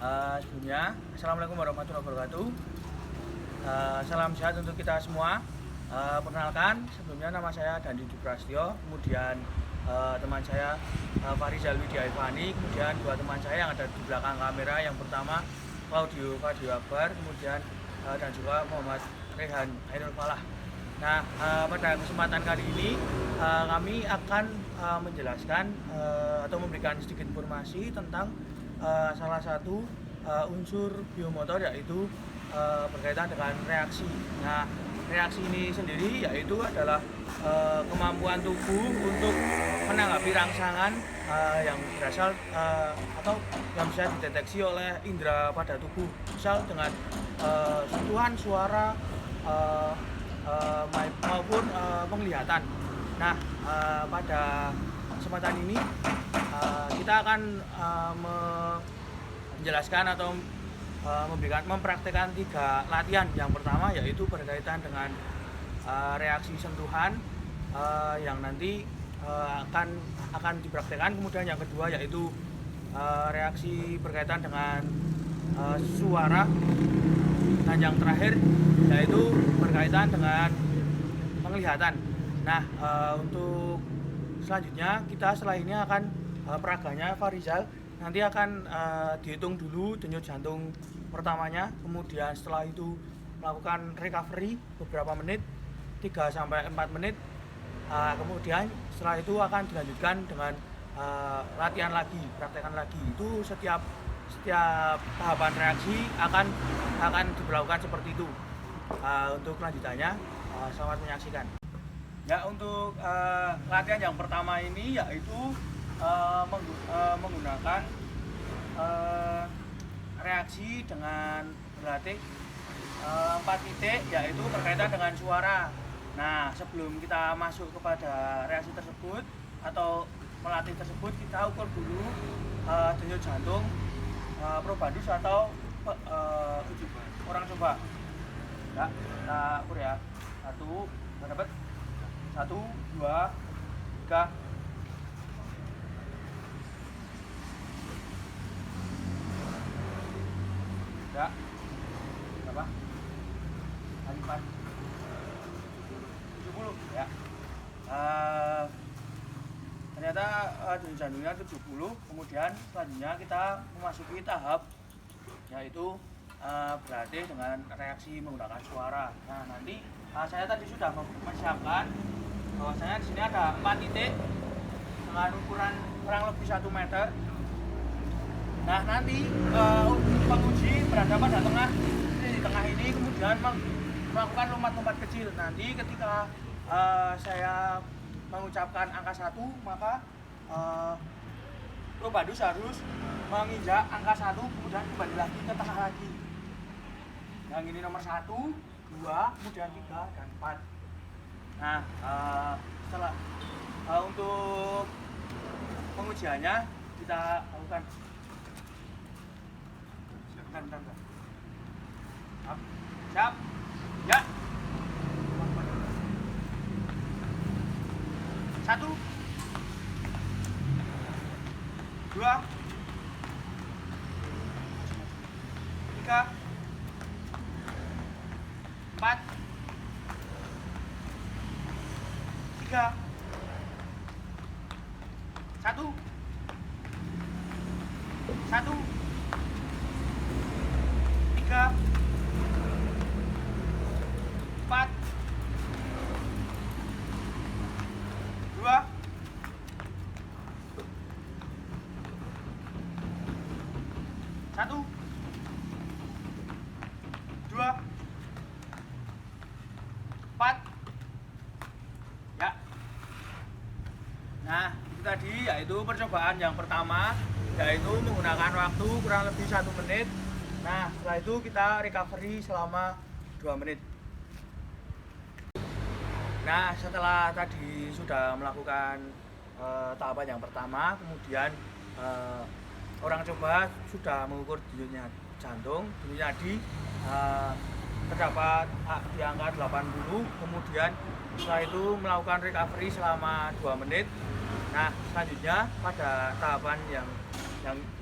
Sebelumnya, Assalamualaikum warahmatullahi wabarakatuh. Salam sehat untuk kita semua. Perkenalkan, sebelumnya nama saya Dandi Duprastyo, kemudian teman saya Farizal Widya Ivani, kemudian dua teman saya yang ada di belakang kamera. Yang pertama Claudio Fadil Akbar, kemudian dan juga Muhammad Rehan Ainul Falah. Nah, pada kesempatan kali ini kami akan menjelaskan atau memberikan sedikit informasi tentang salah satu unsur biomotor, yaitu berkaitan dengan reaksi. Nah, reaksi ini sendiri yaitu adalah kemampuan tubuh untuk menanggapi rangsangan yang berasal atau yang bisa dideteksi oleh indera pada tubuh, misal dengan sentuhan, suara, maupun penglihatan. Nah, pada kesempatan ini kita akan menjelaskan atau mempraktekkan 3 latihan. Yang pertama yaitu berkaitan dengan reaksi sentuhan yang nanti akan dipraktekkan. Kemudian yang kedua yaitu reaksi berkaitan dengan suara, dan yang terakhir yaitu berkaitan dengan penglihatan. Nah, untuk selanjutnya kita setelah ini akan peraganya Farizal nanti akan dihitung dulu denyut jantung pertamanya, kemudian setelah itu melakukan recovery beberapa menit, 3-4 menit, kemudian setelah itu akan dilanjutkan dengan latihan lagi, praktekan lagi. Itu setiap tahapan reaksi akan diberlakukan seperti itu. Untuk kelanjutannya, selamat menyaksikan. Ya, untuk latihan yang pertama ini yaitu menggunakan reaksi dengan berlatih 4 titik, yaitu berkaitan dengan suara. Nah, sebelum kita masuk kepada reaksi tersebut atau melatih tersebut, kita ukur dulu denyut jantung probandus atau orang coba. Ya, kita ukur ya. 1, dapat 1, 2, 3. Ya, berapa? 4, 70 ya. Ternyata denyut jantungnya 70. Kemudian selanjutnya kita memasuki tahap yaitu berlatih dengan reaksi menggunakan suara. Nah, nanti saya tadi sudah mempersiapkan bahwasanya di sini ada 4 titik dengan ukuran kurang lebih 1 meter. Nah, nanti penguji berada pada di tengah ini, kemudian melakukan lompat-lompat kecil. Nanti ketika saya mengucapkan angka 1, maka probandus harus menginjak angka 1, kemudian kembali lagi ke tengah lagi. Yang ini nomor 1, 2, kemudian 3, dan 4. Nah, setelah untuk pengujiannya kita lakukan. Bentar. Siap. Ya. 1, 2, 3, 4, 3, 1, 1, 3, 4, 2, 1, 2, 4. Ya. Nah, itu tadi yaitu percobaan yang pertama, yaitu menggunakan waktu kurang lebih 1 menit. Nah, setelah itu kita recovery selama 2 menit. Nah, setelah tadi sudah melakukan tahapan yang pertama, kemudian orang coba sudah mengukur denyutnya jantung, denyut nadi terdapat di angka 80. Kemudian setelah itu melakukan recovery selama 2 menit. Nah, selanjutnya pada tahapan yang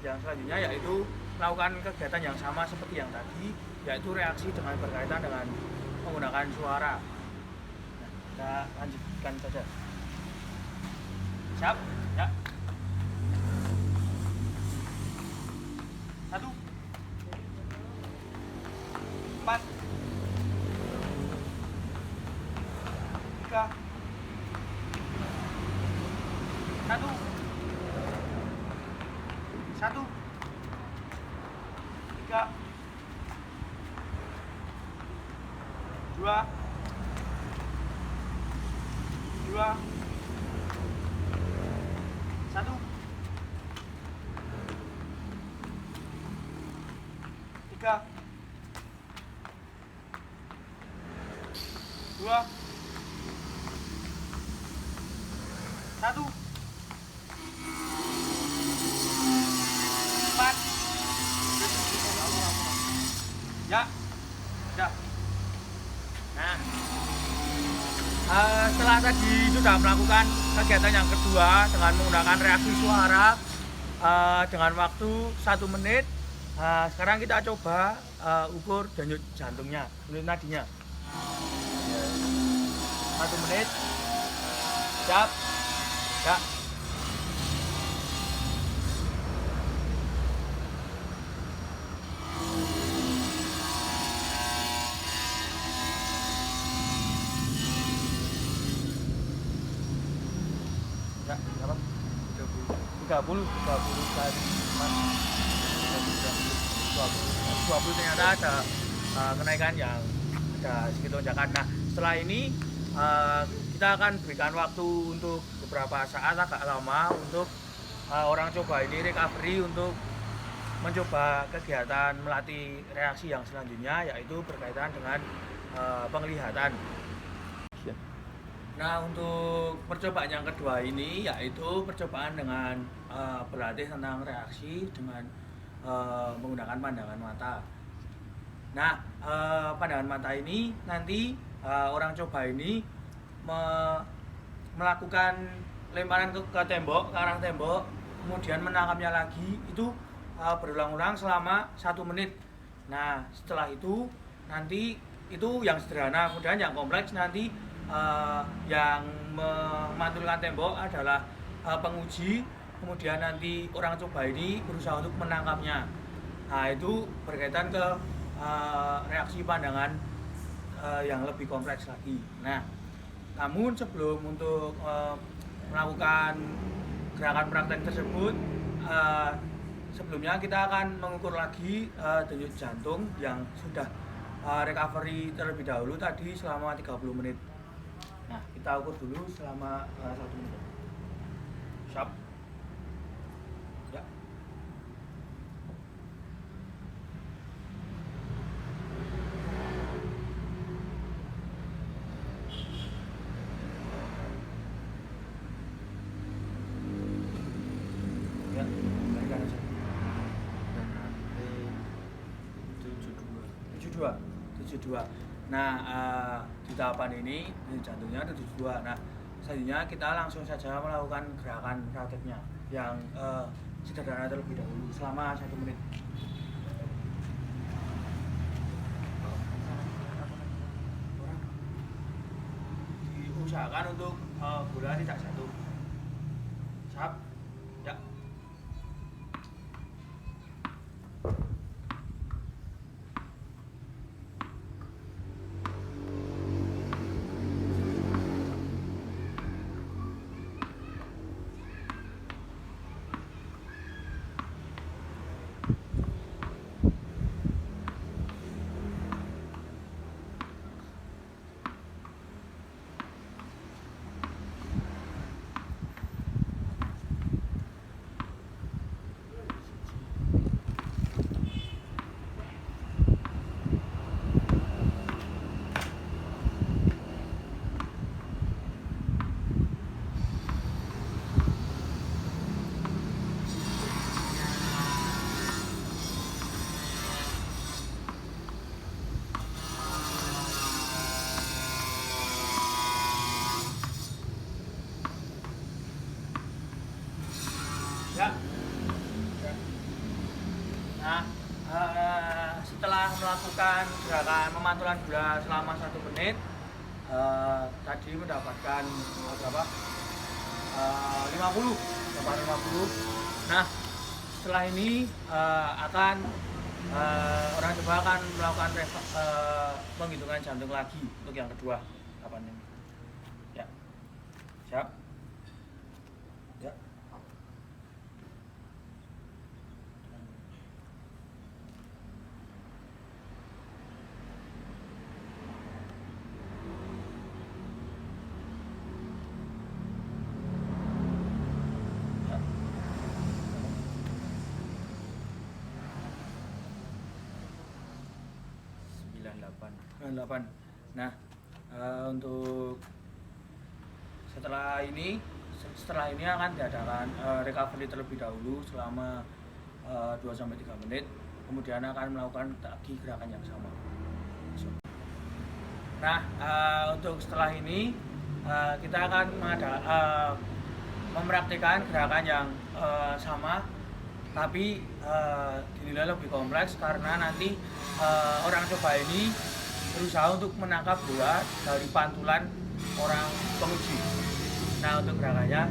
selanjutnya yaitu melakukan kegiatan yang sama seperti yang tadi, yaitu reaksi dengan berkaitan dengan menggunakan suara. Nah, kita lanjutkan saja. Siap? Ya. 1 4 3 1 1 3 2 2 1 3 2 1 4 ya udah. Nah, setelah tadi sudah melakukan kegiatan yang kedua dengan menggunakan reaksi suara dengan waktu 1 menit. Sekarang kita coba ukur denyut jantungnya, denyut nadinya. 1 menit. Siap. Ya. Ya, berapa? 30 kali 20 ternyata ada kenaikan yang ada sedikit lonjakan. Nah, setelah ini kita akan berikan waktu untuk beberapa saat agak lama untuk orang coba ini recovery untuk mencoba kegiatan melatih reaksi yang selanjutnya, yaitu berkaitan dengan penglihatan. Nah, untuk percobaan yang kedua ini yaitu percobaan dengan berlatih tentang reaksi dengan menggunakan pandangan mata. Nah, pandangan mata ini nanti orang coba ini melakukan lemparan ke tembok, ke arah tembok, kemudian menangkapnya lagi, itu berulang-ulang selama 1 menit. Nah, setelah itu nanti itu yang sederhana, kemudian yang kompleks nanti yang memantulkan tembok adalah penguji, kemudian nanti orang coba ini berusaha untuk menangkapnya. Nah, itu berkaitan ke reaksi pandangan yang lebih kompleks lagi. Nah, namun sebelum untuk melakukan gerakan praktek tersebut, sebelumnya kita akan mengukur lagi denyut jantung yang sudah recovery terlebih dahulu tadi selama 30 menit. Nah, kita ukur dulu selama 1 menit. Siap? Ya. Ya, berikan aja. 72. Nah, di tahapan ini jantungnya 72. Nah, selanjutnya kita langsung saja melakukan gerakan prakteknya yang sederhana terlebih dahulu selama 1 menit. Diusahakan untuk bola tidak jatuh. Siap? Ya. setelah melakukan gerakan memantulan gula selama 1 menit, tadi mendapatkan berapa? 50, 50. Nah, setelah ini orang coba akan melakukan penghitungan jantung lagi untuk yang kedua. Kapannya? Ya, siap. Ya. Delapan. Nah, untuk setelah ini akan diadakan recovery terlebih dahulu selama 2-3 menit. Kemudian akan melakukan lagi gerakan yang sama. Nah, untuk setelah ini kita akan mempraktikkan gerakan yang sama, tapi dinilai lebih kompleks karena nanti orang coba ini berusaha untuk menangkap bola dari pantulan orang penguji. Nah, untuk gerakannya ya.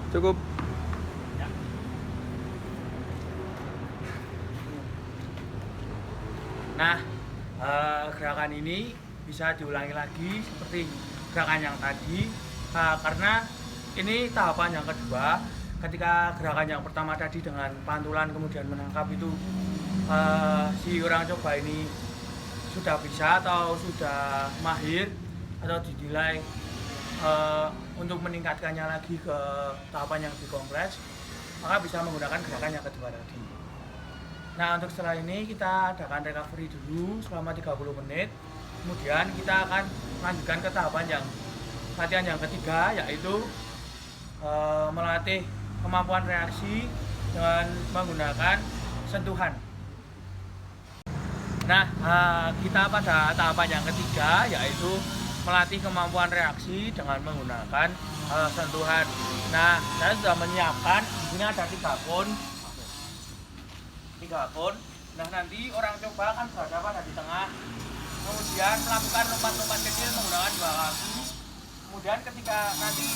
Cukup. Nah, gerakan ini bisa diulangi lagi seperti gerakan yang tadi, karena ini tahapan yang kedua. Ketika gerakan yang pertama tadi dengan pantulan kemudian menangkap itu, si orang coba ini sudah bisa atau sudah mahir atau dinilai untuk meningkatkannya lagi ke tahapan yang lebih kompleks, maka bisa menggunakan gerakan yang kedua tadi. Nah, untuk setelah ini kita adakan recovery dulu selama 30 menit. Kemudian kita akan melanjutkan ke tahapan latihan yang ketiga, yaitu melatih kemampuan reaksi dengan menggunakan sentuhan. Nah, kita pada tahapan yang ketiga, yaitu melatih kemampuan reaksi dengan menggunakan sentuhan. Nah, saya sudah menyiapkan, di sini ada 3 kon. Nah, nanti orang coba akan berada pada di tengah, kemudian melakukan lompat-lompat kecil menggunakan 2 kaki. Kemudian ketika nanti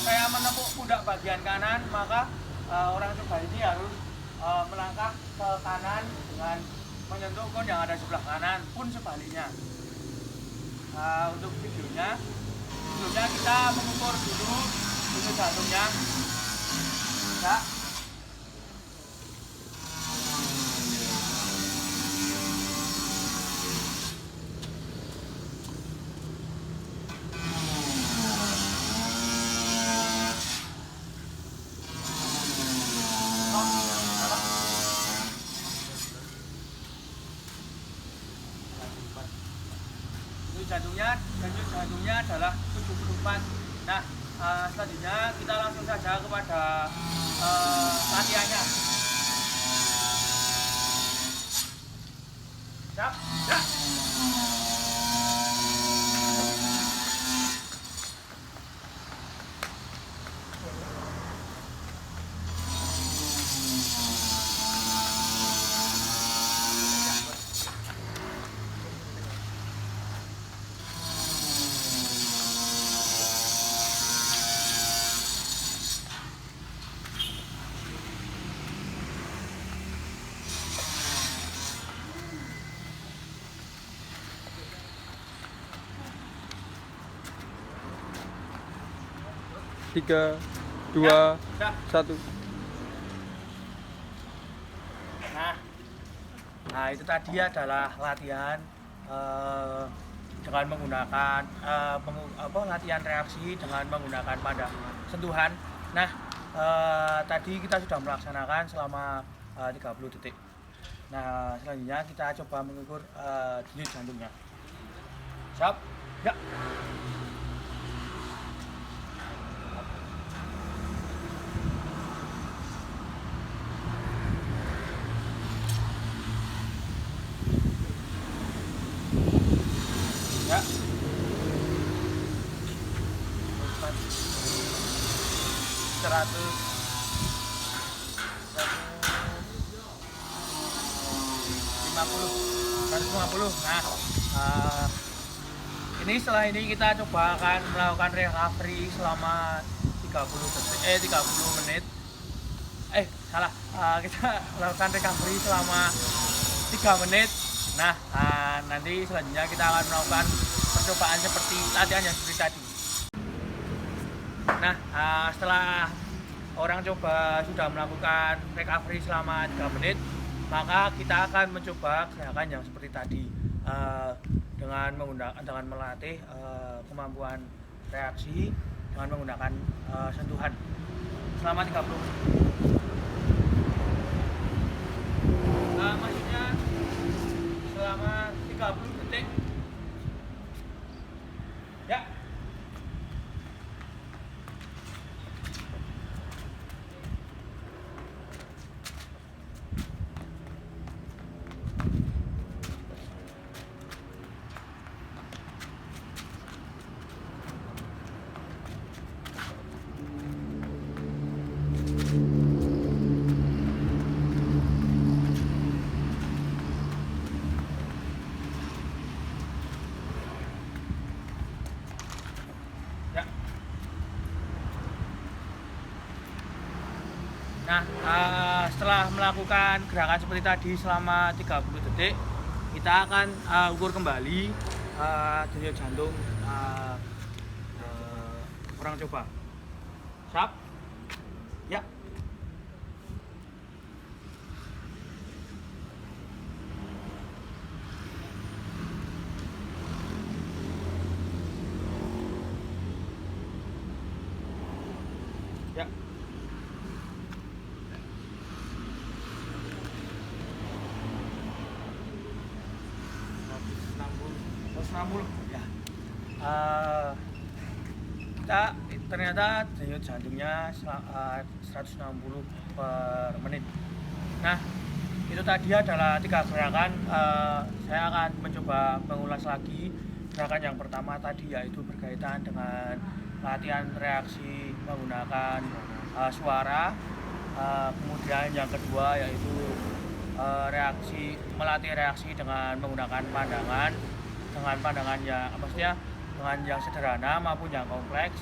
saya menepuk pundak bagian kanan, maka orang coba ini harus melangkah ke kanan dengan menyentuh kon yang ada sebelah kanan, pun sebaliknya. Untuk videonya kita mengukur dulu denyut jantungnya. Ya. Denyut jantungnya adalah 74. Nah, selanjutnya kita langsung saja kepada latihannya. Siap? Ya. 3, 2, Dah. 1. Nah, itu tadi adalah latihan dengan menggunakan latihan reaksi dengan menggunakan sentuhan. Nah, tadi kita sudah melaksanakan selama 30 detik. Nah, selanjutnya kita coba mengukur denyut jantungnya. Siap? Ya. Ya. 150. Nah, ini setelah ini kita coba akan melakukan recovery selama 30 menit. Kita melakukan recovery selama 3 menit. Nah, nanti selanjutnya kita akan melakukan percobaan seperti latihan yang seperti tadi. Nah, setelah orang coba sudah melakukan recovery selama 3 menit, maka kita akan mencoba gerakan yang seperti tadi dengan melatih kemampuan reaksi dengan menggunakan sentuhan selama 30 menit. Maksudnya selama 30 detik. Ya. Nah, setelah melakukan gerakan seperti tadi selama 30 detik, kita akan ukur kembali denyut jantung orang coba. Siap? Ya. Ya. 160 ya. Kita ternyata denyut jantungnya 160 per menit. Nah, itu tadi adalah 3 gerakan. Saya akan mencoba mengulas lagi. Gerakan yang pertama tadi yaitu berkaitan dengan latihan reaksi menggunakan suara. Kemudian yang kedua yaitu melatih reaksi dengan menggunakan pandangan dengan yang sederhana maupun yang kompleks.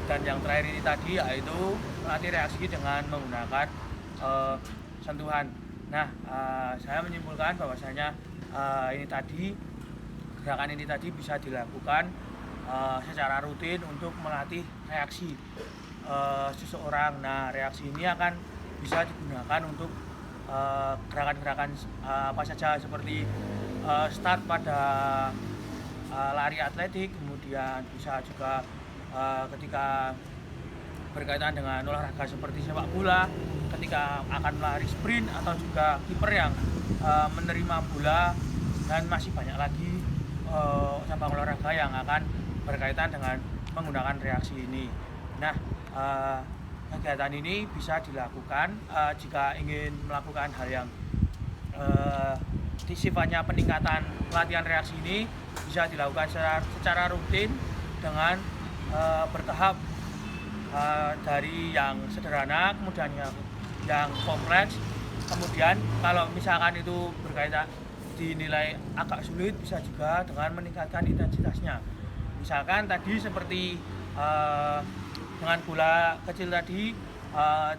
Dan yang terakhir ini tadi yaitu melatih reaksi dengan menggunakan sentuhan. Nah, saya menyimpulkan bahwasanya gerakan ini tadi bisa dilakukan secara rutin untuk melatih reaksi seseorang. Nah, reaksi ini akan bisa digunakan untuk gerakan-gerakan apa saja seperti start pada lari atletik, kemudian bisa juga ketika berkaitan dengan olahraga seperti sepak bola, ketika akan melari sprint atau juga kiper yang menerima bola, dan masih banyak lagi cabang olahraga yang akan berkaitan dengan menggunakan reaksi ini. Nah, kegiatan ini bisa dilakukan jika ingin melakukan hal yang sifatnya peningkatan latihan reaksi ini bisa dilakukan secara rutin dengan bertahap, dari yang sederhana kemudian yang kompleks. Kemudian kalau misalkan itu berkaitan dinilai agak sulit, bisa juga dengan meningkatkan intensitasnya. Misalkan tadi seperti dengan bola kecil tadi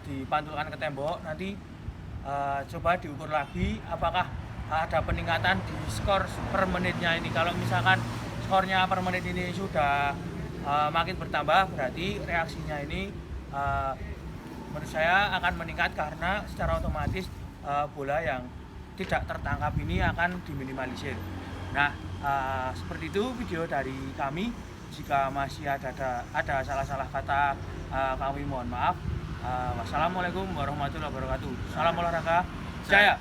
dipantulkan ke tembok, nanti coba diukur lagi apakah ada peningkatan di skor per menitnya ini. Kalau misalkan skornya per menit ini sudah makin bertambah, berarti reaksinya ini menurut saya akan meningkat karena secara otomatis bola yang tidak tertangkap ini akan diminimalisir. Nah, seperti itu video dari kami. Jika masih ada salah-salah kata, kami mohon maaf. Wassalamualaikum warahmatullahi wabarakatuh. Salam olahraga jaya.